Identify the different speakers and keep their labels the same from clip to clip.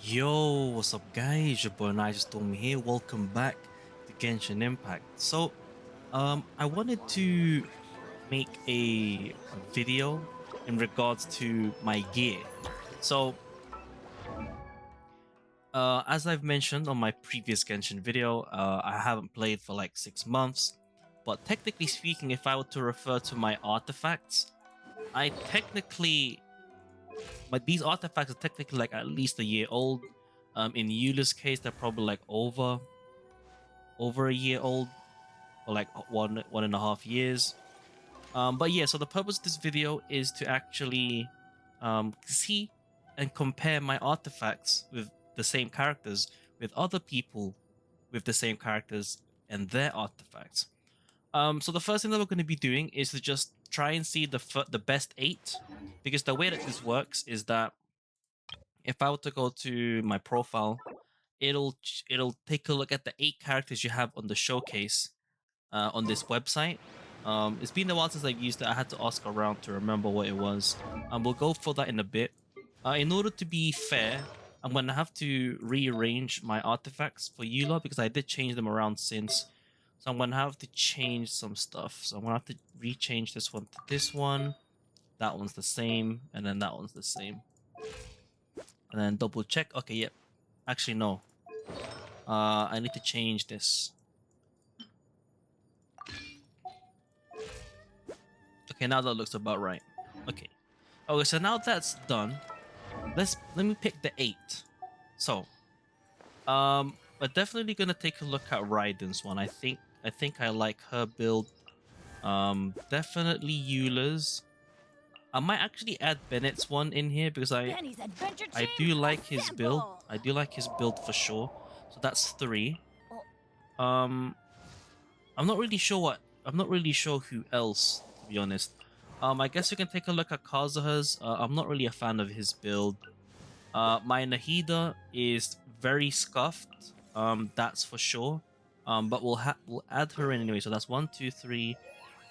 Speaker 1: Yo, what's up guys? Your boy Nitrostorm here. Welcome back to Genshin Impact. I wanted to make a video in regards to my gear. So, as I've mentioned on my previous Genshin video, I haven't played for like 6 months. But technically speaking, if I were to refer to my artifacts, I technically but these artifacts are technically like at least a year old. In Eula's case, they're probably like over a year old, or like one and a half years. But yeah, so the purpose of this video is to actually see and compare my artifacts with the same characters with other people with the same characters and their artifacts. So the first thing that we're going to be doing is to just try and see the best eight, because the way that this works is that if I were to go to my profile, it'll take a look at the 8 characters you have on the showcase on this website. It's been a while since I've used it. I had to ask around to remember what it was. We'll go for that in a bit. In order to be fair, I'm gonna have to rearrange my artifacts for Eula because I did change them around since. So I'm gonna have to change some stuff. So I'm gonna have to rechange this one to this one. That one's the same, and then that one's the same. And then double check. Okay, yep. Actually, no. I need to change this. Okay, now that looks about right. Okay. Okay, so now that's done, let me pick the 8. So, we're definitely gonna take a look at Raiden's one. I think I like her build. Definitely Eula's. I might actually add Bennett's one in here because I do like his build. I do like his build for sure. So that's 3. Um, I'm not really sure who else, to be honest. I guess we can take a look at Kazuha's. I'm not really a fan of his build. My Nahida is very scuffed. That's for sure. But we'll add her in anyway. So that's 1, 2, 3,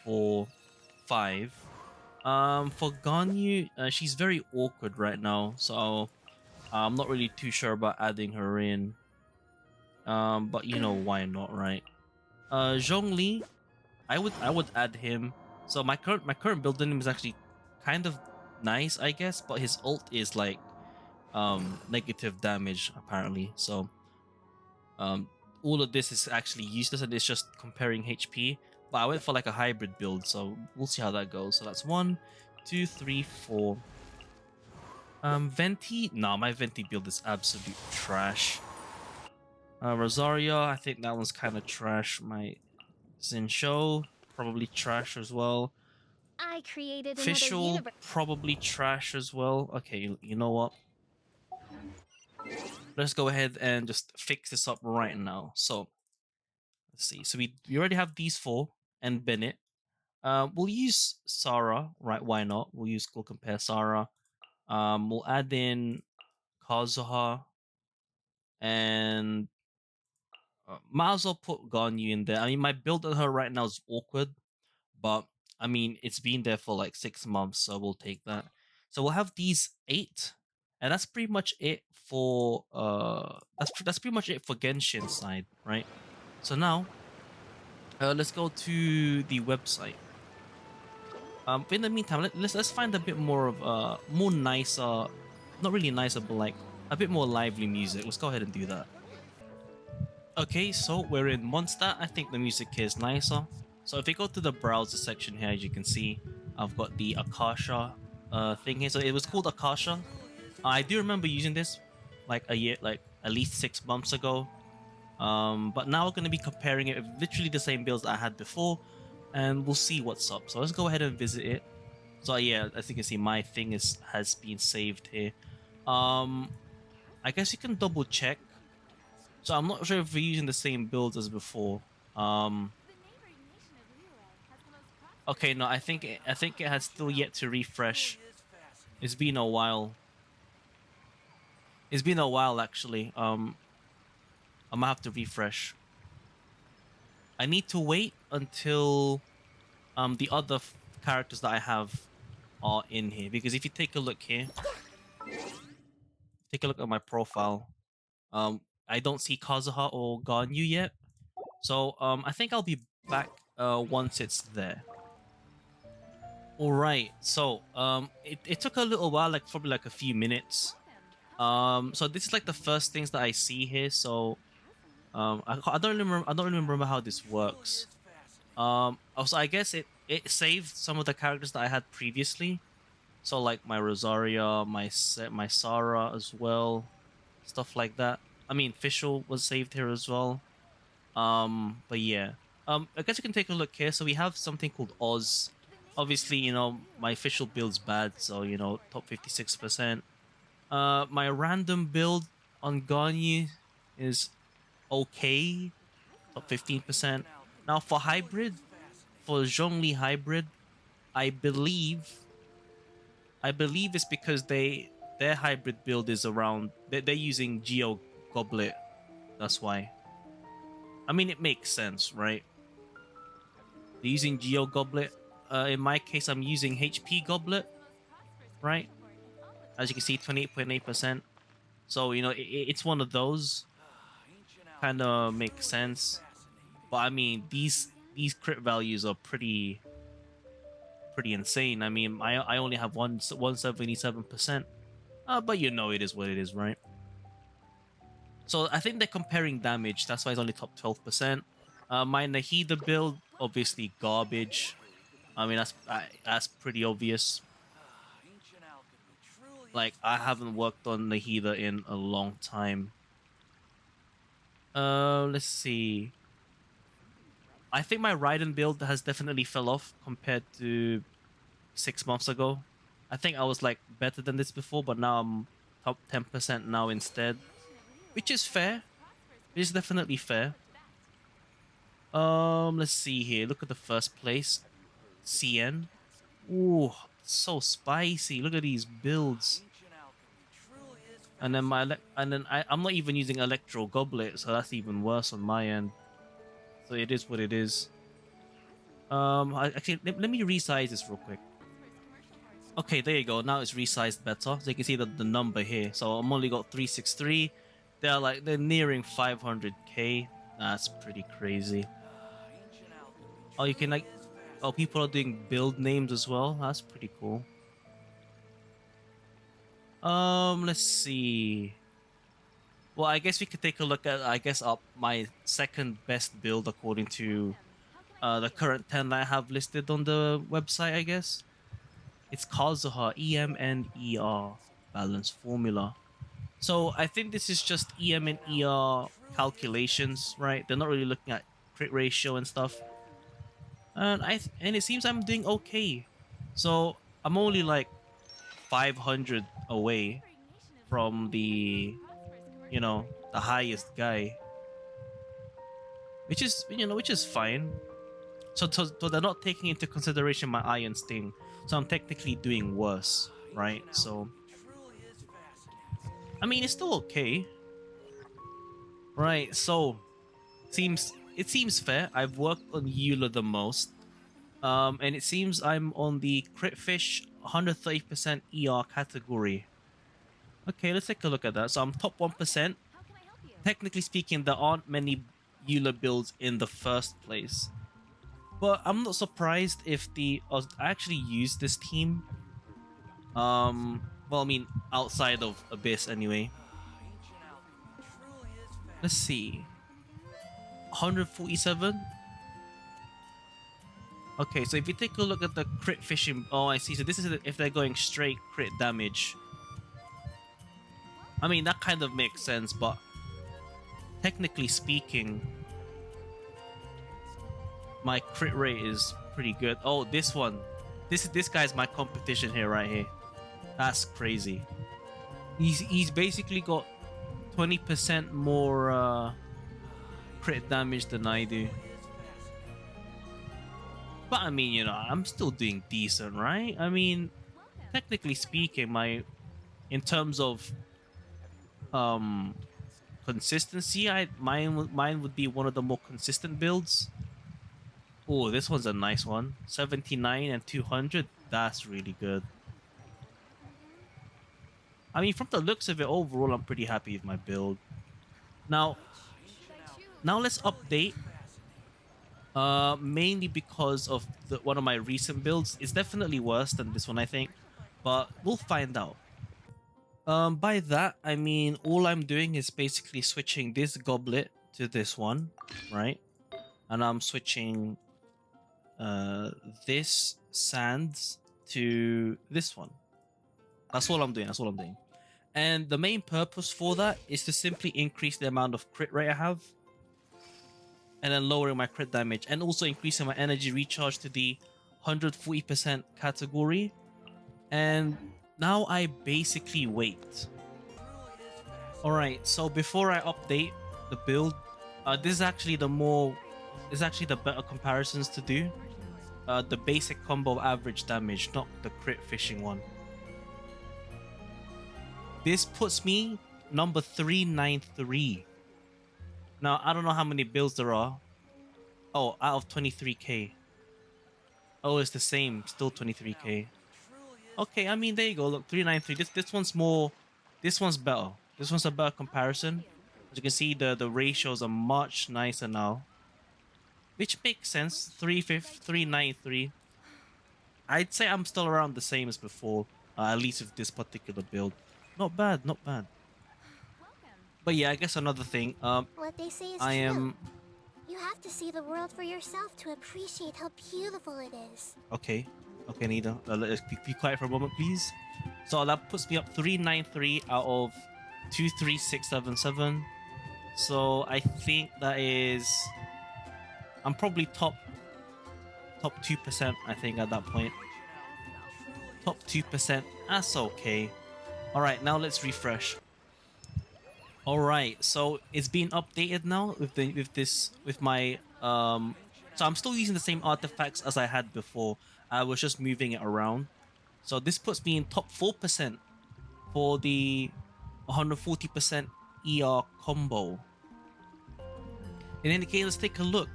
Speaker 1: 4, 5. For Ganyu, she's very awkward right now, so I'm not really too sure about adding her in. But you know why not, right? Zhongli, I would add him. So my current build in him is actually kind of nice, I guess, but his ult is like negative damage apparently. So um all of this is actually useless and it's just comparing HP. But I went for like a hybrid build, so we'll see how that goes. So that's 1, 2, 3, 4. Venti, no, my Venti build is absolute trash. Rosario, I think that one's kind of trash. My Zinshou, probably trash as well.
Speaker 2: I created another
Speaker 1: Official,
Speaker 2: universe.
Speaker 1: probably trash as well. Okay, you know what? Let's go ahead and just fix this up right now. So, let's see. So we already have these 4 and Bennett. We'll use Sarah, right? Why not? We'll compare Sarah. We'll add in Kazuha and might as well put Ganyu in there. I mean, my build on her right now is awkward, but I mean, it's been there for like 6 months, so we'll take that. So we'll have these 8, and that's pretty much it for that's pretty much it for Genshin side, right? So now, let's go to the website. But in the meantime, let's find a bit more of more nicer, not really nicer, but like a bit more lively music. Let's go ahead and do that. Okay, so we're in Monster. I think the music here is nicer. So if we go to the browser section here, as you can see, I've got the Akasha thing here. So it was called Akasha. I do remember using this like a year, like at least 6 months ago. But now we're going to be comparing it with literally the same builds that I had before, and we'll see what's up. So let's go ahead and visit it. So yeah, as you can see, my thing has been saved here. I guess you can double check. So I'm not sure if we're using the same builds as before. Okay, no, I think it has still yet to refresh. It's been a while. It's been a while actually. I'm gonna have to refresh. I need to wait until the other characters that I have are in here, because if you take a look here, take a look at my profile. I don't see Kazuha or Ganyu yet. So I think I'll be back once it's there. All right. So it took a little while, like probably like a few minutes. So this is like the first things that I see here. So I don't really remember how this works. Also I guess it saved some of the characters that I had previously. So like my Rosaria, my Sarah as well, stuff like that. I mean, Fischl was saved here as well. But yeah. I guess you can take a look here. So we have something called Oz. Obviously, my official build's bad, so top 56%. My random build on Ganyu is okay, top 15%. Now for hybrid, for Zhongli hybrid, I believe it's because their hybrid build is around they're using Geo Goblet. That's why. I mean, it makes sense, right? They're using Geo Goblet. In my case, I'm using HP Goblet, right? As you can see, 28.8%. So, it's one of those. Kind of makes sense. But I mean, these crit values are pretty insane. I mean, I only have 177%. But it is what it is, right? So I think they're comparing damage. That's why it's only top 12%. My Nahida build, obviously garbage. I mean, that's pretty obvious. Like, I haven't worked on Nahida in a long time. Let's see. I think my Raiden build has definitely fell off compared to 6 months ago. I think I was like better than this before, but now I'm top 10% now instead, which is fair. It is definitely fair. Let's see here. Look at the first place, CN. Ooh, so spicy. Look at these builds. And then I'm not even using Electro Goblet, so that's even worse on my end. So it is what it is. Actually, let me resize this real quick. Okay, there you go. Now it's resized better. So you can see the number here. So I'm only got 363. They're nearing 500k. That's pretty crazy. Oh, you can people are doing build names as well. That's pretty cool. Let's see. Well, I guess we could take a look at my second best build according to the current 10 that I have listed on the website, I guess. It's Kazuha EM and ER balance formula. So I think this is just EM and ER calculations, right? They're not really looking at crit ratio and stuff. And it seems I'm doing okay. So I'm only like 500 away from the the highest guy, which is fine. So they're not taking into consideration my Iron Sting, so I'm technically doing worse, right? So I mean, it's still okay, right? So it seems fair. I've worked on Eula the most, and it seems I'm on the Critfish 130% ER category. Okay, let's take a look at that. So I'm top 1%. Technically speaking, there aren't many Eula builds in the first place. But I'm not surprised if I actually use this team. Well, I mean, outside of Abyss anyway. Let's see. 147. Okay, so if you take a look at the crit fishing, oh, I see. So this is if they're going straight crit damage. I mean, that kind of makes sense, but technically speaking, my crit rate is pretty good. Oh, this one. This guy's my competition here, right here. That's crazy. He's basically got 20% more crit damage than I do. But I mean, I'm still doing decent, right? I mean, technically speaking, in terms of consistency, mine would be one of the more consistent builds. Oh, this one's a nice one. 79 and 200. That's really good. I mean, from the looks of it, overall, I'm pretty happy with my build. Now, let's update. Mainly because of one of my recent builds. It's definitely worse than this one, I think, but we'll find out. By that I mean all I'm doing is basically switching this goblet to this one, right? And I'm switching uh this sands to this one. That's all I'm doing. That's all I'm doing. And the main purpose for that is to simply increase the amount of crit rate I have, and then lowering my crit damage, and also increasing my energy recharge to the 140% category. And now I basically wait. Alright, so before I update the build, this is actually the better comparisons to do. The basic combo average damage, not the crit fishing one. This puts me number 393. Now, I don't know how many builds there are. Oh, out of 23k. Oh, it's the same, still 23k. Okay, I mean, there you go. Look, 393. This one's more. This one's better. This one's a better comparison. As you can see, the ratios are much nicer now, which makes sense. 393. I'd say I'm still around the same as before, at least with this particular build. Not bad, not bad. But yeah, I guess another thing.
Speaker 2: What they say is
Speaker 1: I
Speaker 2: true.
Speaker 1: am.
Speaker 2: You have to see the world for yourself to appreciate how beautiful it is.
Speaker 1: Okay. Okay, Nida. Let's be quiet for a moment, please. So that puts me up 393 out of 23677. So I think that is. I'm probably top 2%, I think, at that point. Top 2%. That's okay. Alright, now let's refresh. Alright, so it's been updated now with my so I'm still using the same artifacts as I had before. I was just moving it around. So this puts me in top 4% for the 140% ER combo. In any case, let's take a look.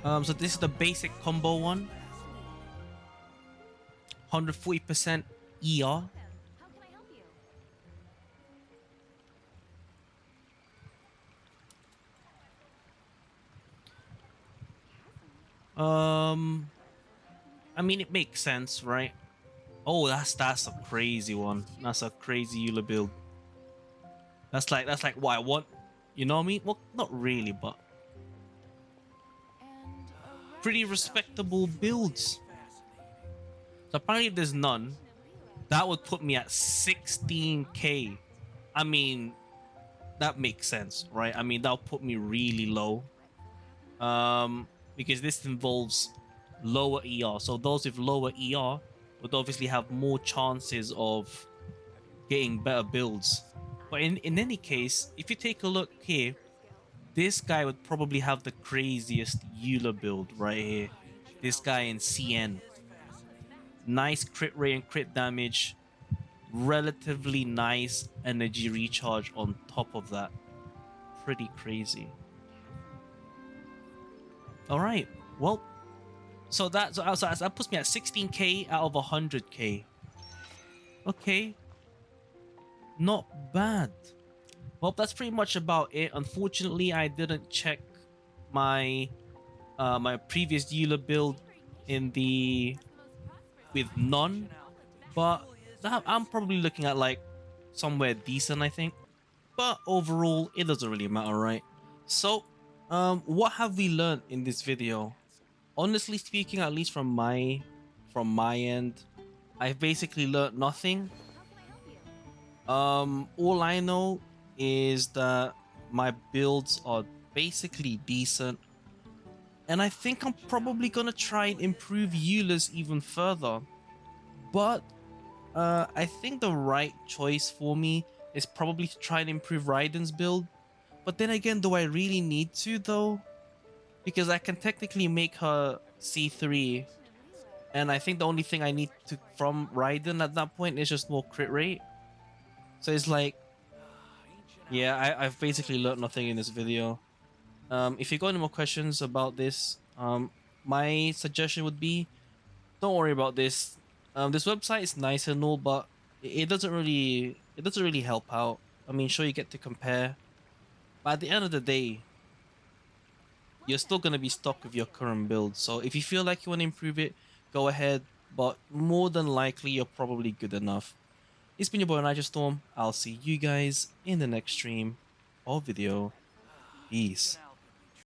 Speaker 1: So this is the basic combo one. 140% ER. I mean, it makes sense, right? Oh, that's a crazy one. That's a crazy Eula build. That's like what I want. You know what I mean? Well, not really, but pretty respectable builds. So apparently, if there's none, that would put me at 16k. I mean, that makes sense, right? I mean, that'll put me really low. Because this involves lower ER. So those with lower ER would obviously have more chances of getting better builds. But in any case, if you take a look here, this guy would probably have the craziest Eula build right here. This guy in CN. Nice crit rate and crit damage. Relatively nice energy recharge on top of that. Pretty crazy. Alright, well, so that puts me at 16k out of 100k. Okay, not bad. Well, that's pretty much about it. Unfortunately, I didn't check my my previous Eula build with none, but I'm probably looking at like somewhere decent, I think. But overall, it doesn't really matter, right? So, what have we learned in this video? Honestly speaking, at least from my end, I've basically learned nothing. All I know is that my builds are basically decent, and I think I'm probably gonna try and improve Eula's even further. But I think the right choice for me is probably to try and improve Raiden's build. But then again, do I really need to though? Because I can technically make her C3, and I think the only thing I need to from Raiden at that point is just more crit rate. So it's like, yeah, I've basically learned nothing in this video. If you got any more questions about this, my suggestion would be, don't worry about this. This website is nice and all, but it doesn't really help out. I mean, sure you get to compare, but at the end of the day, you're still going to be stuck with your current build. So if you feel like you want to improve it, go ahead. But more than likely, you're probably good enough. It's been your boy Nitrostorm. I'll see you guys in the next stream or video. Peace.